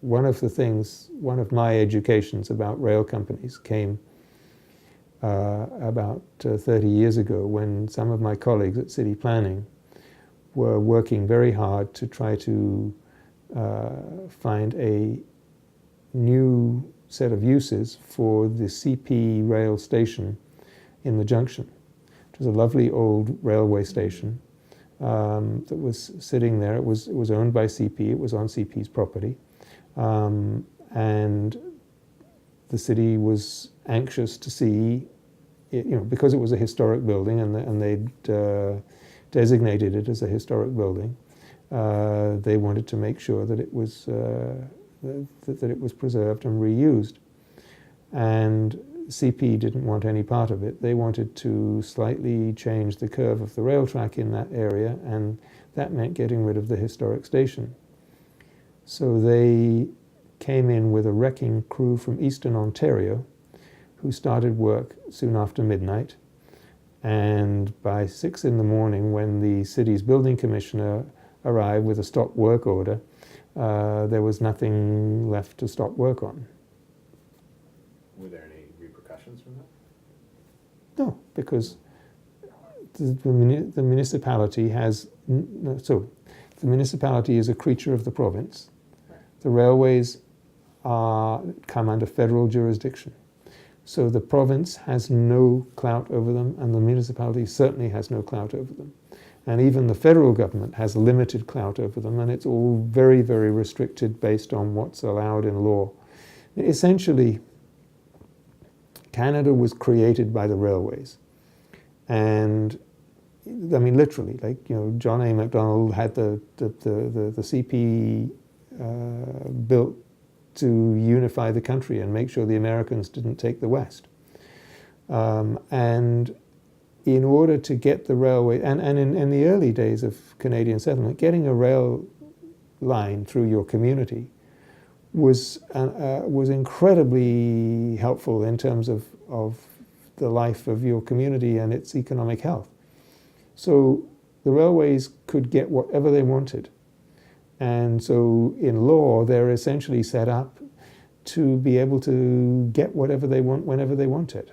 one of my educations about rail companies came about 30 years ago, when some of my colleagues at City Planning were working very hard to try to find a new set of uses for the CP rail station in the junction. It was a lovely old railway station that was sitting there. It was owned by CP. It was on CP's property, and the city was anxious to see it, because it was a historic building, and they'd designated it as a historic building. They wanted to make sure that it was preserved and reused, and CP didn't want any part of it. They wanted to slightly change the curve of the rail track in that area, and that meant getting rid of the historic station. So they came in with a wrecking crew from Eastern Ontario, who started work soon after midnight. And by 6 in the morning, when the city's building commissioner arrived with a stop work order, there was nothing left to stop work on. Were there any repercussions from that? No, because the municipality has, so the municipality is a creature of the province. Right. The railways come under federal jurisdiction. So the province has no clout over them, and the municipality certainly has no clout over them. And even the federal government has limited clout over them, and it's all very, very restricted based on what's allowed in law. Essentially, Canada was created by the railways. And I mean, literally, John A. Macdonald had the CP built to unify the country and make sure the Americans didn't take the West. And in order to get the railway, and in the early days of Canadian settlement, getting a rail line through your community was incredibly helpful in terms of the life of your community and its economic health. So the railways could get whatever they wanted. And so in law, they're essentially set up to be able to get whatever they want whenever they want it.